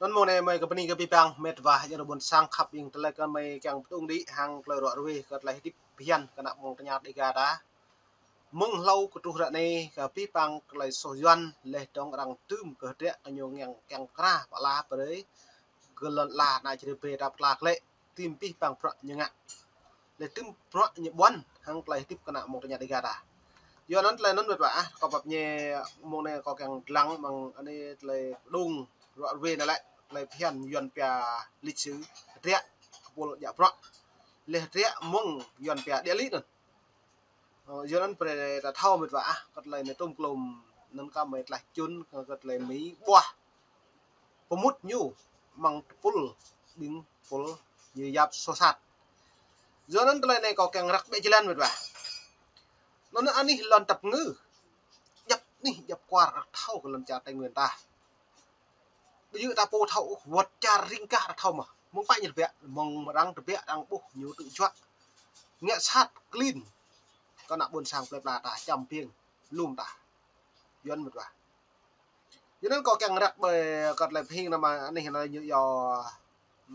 non mo ne mai ka pani ka pipang met va ya robon sang khap ing tele ka mai kyang tung di hang kle ro rwe ka lai tip pian kana mong tanya de ga da mong lau ku tu ra ne ka pipang klai so yuan le tong rang tum ka te ka nyong yang kyang kra ba la pre ka la na chri pe dap la kle tim pipang pro nyanga le tim pro ny bon hang klai tip kana mong tanya de ga da doนั้นเลยนั้นแบบว่าก็แบบเนี่ยมองในก็แกงหลังบางอันนี้เลยดุงรถเวนั่นแหละเลยเพี้ยนยนเปียลิชื่อเรียปูอย่าเพราะเลยเรียมงยนเปียเดียลินั่นdoนั้นไปแต่เท่าแบบว่าก็เลยในต้มกลมนั้นก็ไม่ไหลจุนก็เลยมีบัวปมุดยูมังปุลบิงปุลยืยับโซซัดdoนั้นเลยในก็แกงรักเบจิลันแบบว่าnó anh ấy lần tập ngữ dập ní dập qua thâu cái lần trả tay nguyên ta bây giờ ta po thâu vật trả riêng cả thâu mà muốn phải nhật vẹn mong mà đang tập vẹn đang bốc nhiều tự chọn nghe sát clean con nặng buồn sang plei ta chầm pieng lùm ta dân một vài cho nên có càng đặt bởi còn lại phim mà anh ấy là như giờ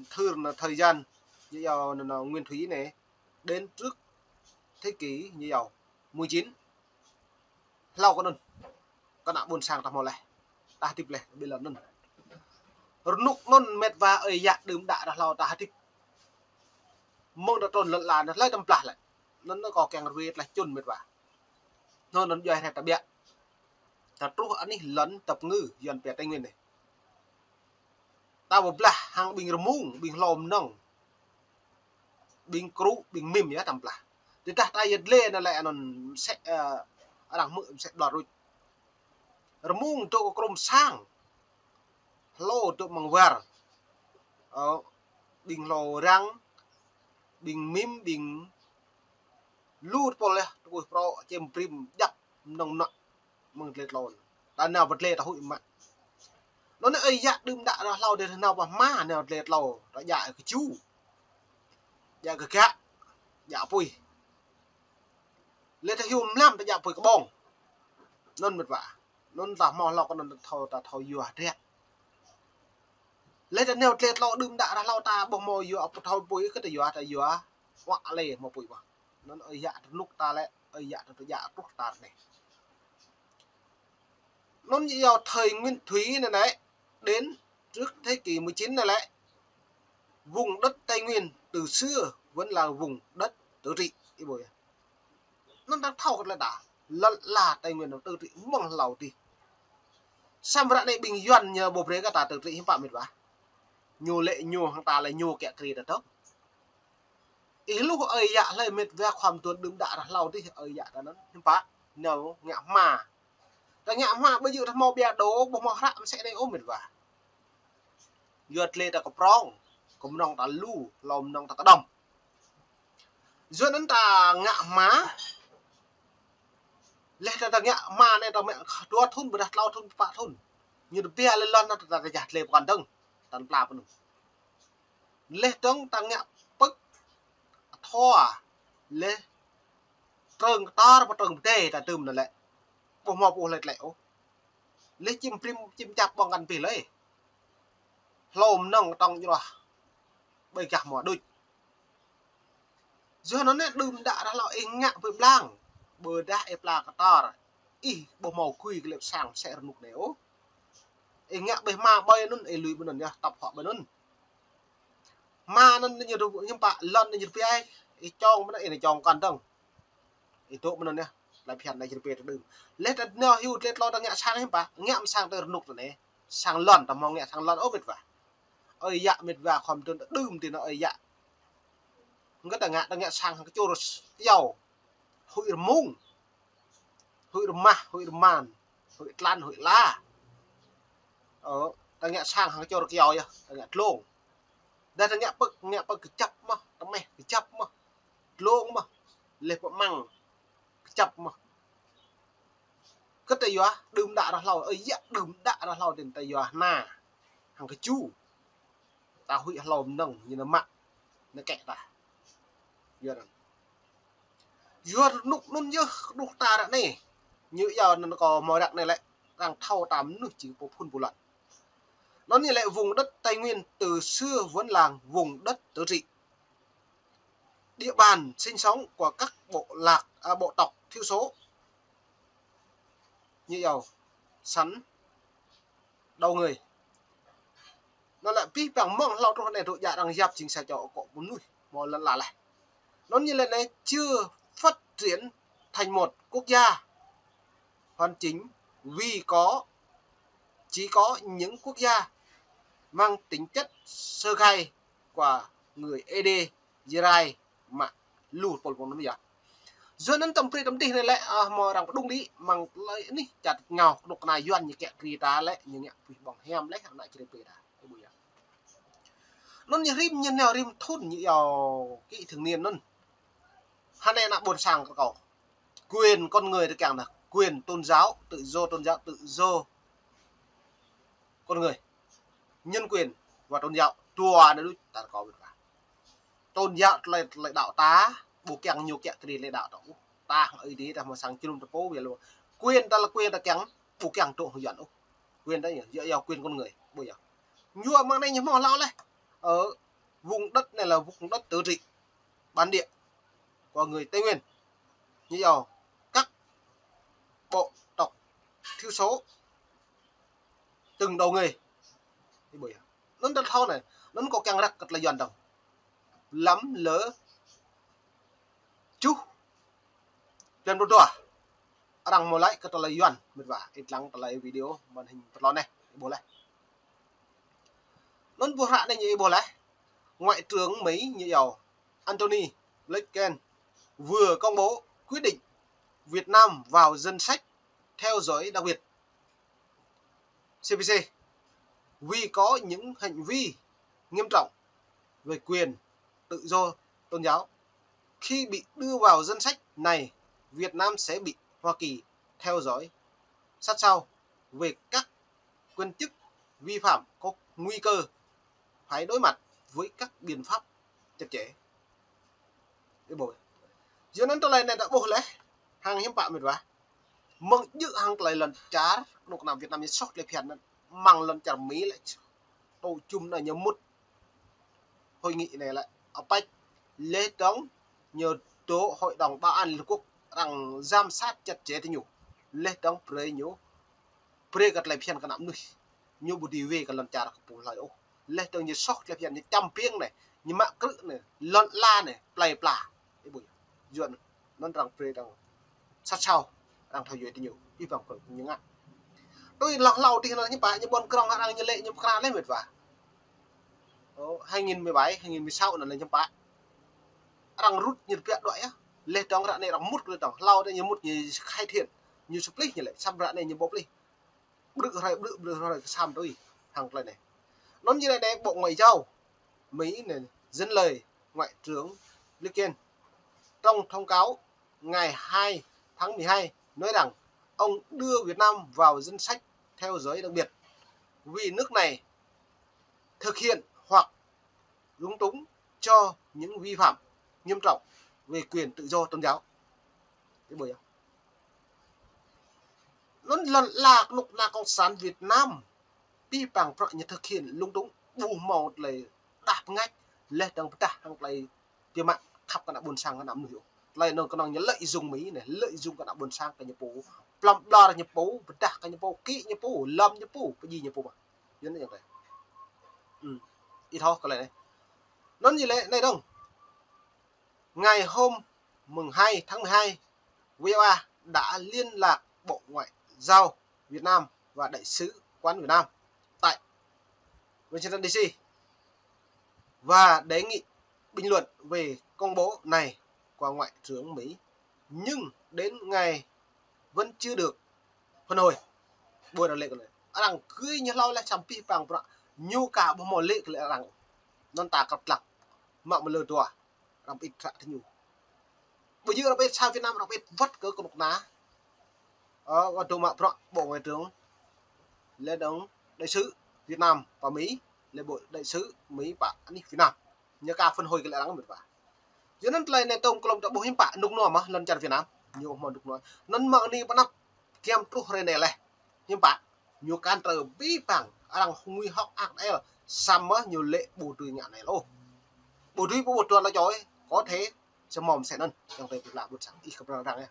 thường là thời gian như giờ là nguyên thúy này đến trước thế kỷ như giờ 19 lau con nun con nặng buồn sang tao mò lại ta tiếp lại bây giờ nun nục nun mệt và ơi dạ đừng đã là lau ta tiếp mong đã trồn lợn là nó lấy đâm plạt lại nó có càng riết là chun mệt và nó dài hay tập biện ta trú anh ấy lấn tập ngư dần bẹt tây nguyên này ta bảo là hàng bình mung bình lòm nông bình cru bình mìm nhá tầm là thì ta tay lên là lại nó sẽ đằng mượn sẽ đọt rồi mung cho crom sang lô cho bằng vàng bình lò răng bình mìm bình lút po le tôi pro chem prim dập nông nọ mừng lết lòn ta nào vật lết ta hội mạnh nó ấy dạ đừng đã là lau để nào mà ma nào lết lò đã dạ cái chú dạ cái cá dạ pui lết hiu năm đã dạ pui cái bông non mệt vả non ta mò lọ con ta thò dừa thế lết neo lết lò đừng đã là lau ta bông mò dừa thò pui cái dừa hoặc lề mà pui vào nó ấy dạ lúc ta lại ấy dạ lúc ta này nó như vào thời nguyên thúy này đấy đến trước thế kỷ 19 này lại vùng đất Tây Nguyên từ xưa vẫn là vùng đất tự trị nó đang thâu là đã là Tây Nguyên nó tự trị bằng lầu thì sao mà này bình doan nhờ bộ rễ cả ta tự trị hiếm phạm mệt vả nhiều lệ nhiều hàng ta lại nhiều kẻ kỳ được đâu ý lúc ấy dạ lại mệt vềความtuần đứng đã là lầu thì ấy dạ đó nó hiếm phạm nào ngã mà ta ngã mà bây giờ thằng mò bè đố bộ mò rạm sẽ đây ôm mệt vả duyệt lệ ta có prong có nòng ta lu lòm nòng ta có đồng duyệt đến ta ngã má lệ ta ngã má này ta mẹ đua thun bữa đặt lao thun phạ thun như được bia lên lon ta giặt lệ còn đông ta làm phần lệ trống ta ngã bức thoa lệ trừng to và trừng tê ta tùm là lệ bộ mò bộ lệ lẹo lệ chim prim chim chạp bằng gần pì lấy lồm nông trong như là bây cả mỏ đôi do nó nè đùm đã là anh ngạ với blang bờ đại là cả to ý bộ màu quỳ cái liệp sàng sẽ nục nếu anh ngạ bề ma bay nó ấy lùi bên nha tập họ bên nôn ma nó như đồ nhưng bạn lần như phía ai cho nó này cho còn đông ý tốt bên nha lại phiền này chỉ về đừng let nó hưu let lo đang ngạ sang hết bà ngạ sang từ nục rồi này sang lần tầm mong ngạ sang lần ốp biệt vả ơi dạ mệt vàความtuần đùm thì nó ơi dạ cái ta ngạ sang cái chỗ dầu hội mung hội ma hội man hội lan hội la ta ngạ sang cái chỗ dầu ya ta ngạ lông đây ta ngạ bực cái chập mà ta mẹ cái chập mà lông mà lệp măng cái chập mà cái tay gió đùm đã là lâu ơi dạ đùm đã là lâu tiền tay gió na hàng cái chu ta hủy lòm nồng như nó mặn nó kẹt ta giờ nục nôn nhớ nục ta đã này như giờ nó có mồi đặc này lại đang thâu tắm nước chỉ bộ phun bộ lợn Nó như lại vùng đất Tây Nguyên từ xưa vẫn là vùng đất tứ trị, địa bàn sinh sống của các bộ tộc thiểu số như dầu sắn đầu người. Nó lại pi bằng mong lao trong này đội dạ đang dạp chính sách cho có bốn nuôi một lần là này. Nó như là này chưa phát triển thành một quốc gia hoàn chính vì chỉ có những quốc gia mang tính chất sơ khai của người ED Girai mà lùi một nó bây giờ. Cho nên tầm tì này lại mà rằng đúng đi mang lấy ní chặt ngào độc này doan như kẹt kỳ ta lại như nhẹ bằng hem lấy hàng lại chơi bể đã bây giờ. Nó như rim như nào rim thôn như giàu kỹ thường niên luôn. Hắn này là buồn sàng cậu. Quyền con người thì càng là quyền tôn giáo, tự do con người, nhân quyền và tôn giáo chùa nó ta có được cả. Tôn giáo lại đạo tá bố kẹng nhiều kẹt thì lại đạo tổ ta ấy thế là mà sang chung tập phố về luôn. Quyền ta là quyền ta kẹng bố kẹng trộn hồi dẫn quyền đấy nhỉ, dựa vào quyền con người bây giờ. Nhua mang đây nhắm mò lao này ở vùng đất này là vùng đất tứ trị bản địa của người Tây Nguyên như vào các bộ tộc thiểu số từng đầu người thì bởi nó đất thau này nó có càng đặc là dần đồng lắm lỡ chú trên đôi đùa rằng một lại cái là dần mệt vả ít lắng lại video màn hình thật lớn này bố lại nó vô hạn này như bố lại ngoại trưởng Mỹ như giàu Antony Blinken vừa công bố quyết định Việt Nam vào danh sách theo dõi đặc biệt CPC vì có những hành vi nghiêm trọng về quyền tự do tôn giáo. Khi bị đưa vào danh sách này, Việt Nam sẽ bị Hoa Kỳ theo dõi sát sao về các quan chức vi phạm có nguy cơ phải đối mặt với các biện pháp chặt chẽ. Cho nên tôi này đã bố lẽ hàng hiếm bạ mệt vả mong giữ hàng lại lần trả lúc nào Việt Nam như sót lại phiền mang lần trả Mỹ lại tổ chung là nhớ một hội nghị này lại ở bách lễ đóng nhờ tố hội đồng bảo an liên quốc rằng giám sát chặt chẽ thì nhủ lễ đóng pre nhủ pre gật lại phiền cả năm nuôi như bù đi về cả lần trả bù lại ô lễ đóng như sót lại phiền như trăm piêng này như mạ cự này lợn la này play pla cái bùi duyên nó rằng pre rằng sát sao đang theo dõi thì nhiều đi vào những ạ tôi lọc lầu thì là những bài như bọn krong đang như lệ như khá lên mệt vả 2017 2016 là những bài đang rút như việc đội á lệ trong rạn này đang mút cái tổng lau đây như mút như khai thiện như split như lại xăm rạn này như bốc đi bự rồi xăm đôi hàng này này nó như này đây bộ ngoại giao Mỹ này dẫn lời ngoại trưởng Blinken trong thông cáo ngày 2 tháng 12 nói rằng ông đưa Việt Nam vào danh sách theo dõi đặc biệt vì nước này thực hiện hoặc lúng túng cho những vi phạm nghiêm trọng về quyền tự do tôn giáo. Cái bởi nó là lúc là cộng sản Việt Nam bi bằng như thực hiện lung túng bù màu lại đạp ngách lên đồng ta hàng lại tiền mạng khắp cả buồn sang cả năm hiểu lại nó còn nhớ lợi dụng Mỹ này lợi dụng cả buồn sang cái nhập bố làm đo là nhập bố vật đạc cái nhập bố kỹ nhập bố lâm nhập bố cái gì nhập bố mà như thế này ít thôi cái này nó gì lệ này đâu ngày hôm mùng 2 tháng 12 VOA đã liên lạc Bộ Ngoại giao Việt Nam và Đại sứ quán Việt Nam tại Washington DC và đề nghị bình luận về công bố này của Ngoại trưởng Mỹ nhưng đến ngày vẫn chưa được phân hồi buổi là lệ cái này rằng cưới như lâu lại chăm pi bằng nhu cả bộ mỏ lệ cái rằng non ta cặp lặng mạng một lời tòa làm ít ra thì nhiều bây giờ là bên sang Việt Nam đặc biệt vất cỡ cục ná và tụ mạng bộ ngoại trưởng lê đóng đại sứ Việt Nam và Mỹ lê bộ đại sứ Mỹ và Việt Nam nhớ cả phân hồi cái lẽ đáng mệt vả cho nên này này tông công bộ hiến bạ nục nọ mà lần chặt Việt Nam nhiều mà nục nói nấn mạng đi bắt nắp kem tu này này hiến bạ nhiều can trở bí bằng đang nguy hóc ác đây là sama nhiều lệ bù trừ nhà này lô bù trừ bù trừ là chói có thế cho mồm sẽ nâng trong đây là một sáng ít không rằng này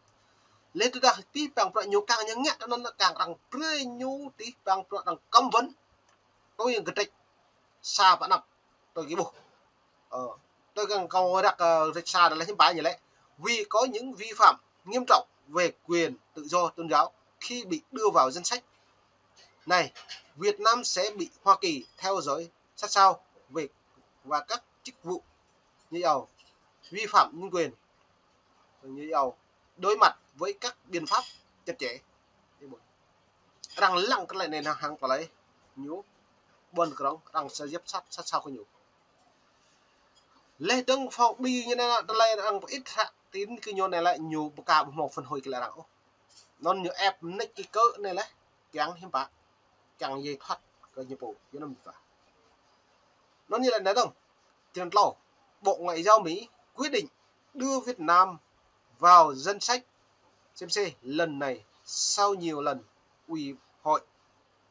lên từ đó tí bằng pro nhiều càng nhớ nhắc nó càng rằng rơi nhu tí bằng pro rằng cấm vấn tôi những cái trịch xa bạn nằm tôi cái bù tôi càng cầu đặt trịch xa là thêm bài như vậy vì có những vi phạm nghiêm trọng về quyền tự do tôn giáo khi bị đưa vào danh sách này, Việt Nam sẽ bị Hoa Kỳ theo dõi sát sao về và các chức vụ như giàu vi phạm nhân quyền như giàu đối mặt với các biện pháp chặt chẽ rằng lặng cái này là hàng lấy nhú buồn cái rằng sẽ giúp sát sao cái nhú lê登phong bi như này là rằng ít tín cái nhô này lại nhú cả một phần hồi cái là rằng non như ép nick cái cỡ này lấy chẳng hiếm bạc chẳng dây thoát cái nhiệm vụ cho nó mình phải nó như là nói đâu tiền lâu Bộ Ngoại giao Mỹ quyết định đưa Việt Nam vào danh sách CMC lần này sau nhiều lần Ủy hội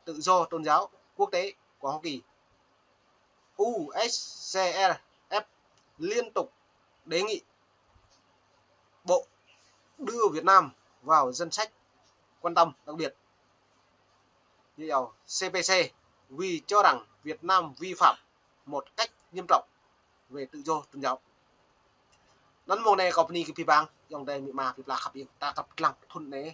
tự do tôn giáo quốc tế của Hoa Kỳ USCRF liên tục đề nghị Bộ đưa Việt Nam vào danh sách quan tâm đặc biệt như CPC vì cho rằng Việt Nam vi phạm một cách nghiêm trọng về tự do tôn giáo.นั้นมองในกรณีกับพี่บางยองได้มีมาพี่ปลาขับเองตากับหลังทุนเนี่ย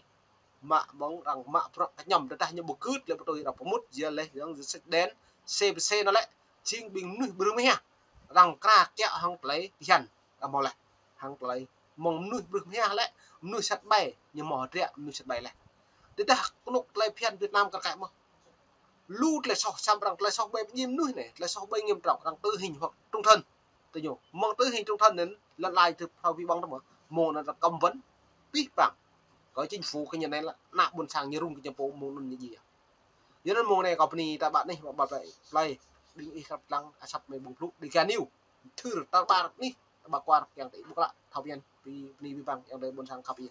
มะมองรังมะเพราะย่ำได้ยังบุกคืดเลยประตูเราประมุดเยอะเลยยังจะเด่นCPCนั่นแหละชิงบิงนุ่ยบรึไม่ฮะรังกล้าแกะหังไหลยันเอามองแหละหังไหลมองนุ่ยบรึไม่ฮะแหละนุ่ยชัดใบยังมอเรียนุ่ยชัดใบเลยแต่ถ้าคนกเลยเพี้ยนเวียดนามกันแก่มั้งlút lại sau xăm rằng lại sau bay nghiêm nuôi này lại sau bay nghiêm trọng rằng tư hình hoặc trung thân tôi nhủ mong tư hình trung thân đến lần lại từ sau vi bóng đó mà mồ là cầm vấn biết bằng có chính phủ cái nhận này là nạp buồn sang như rung cái phố mồ như gì à cho nên mồ này company ta bạn này bảo vậy play đi đi sắp lăng sắp mấy bùng lúc đi cả new thư được ta ba đi bà qua yang tỷ buộc lại thao viên vì bằng yang đây buồn sang copy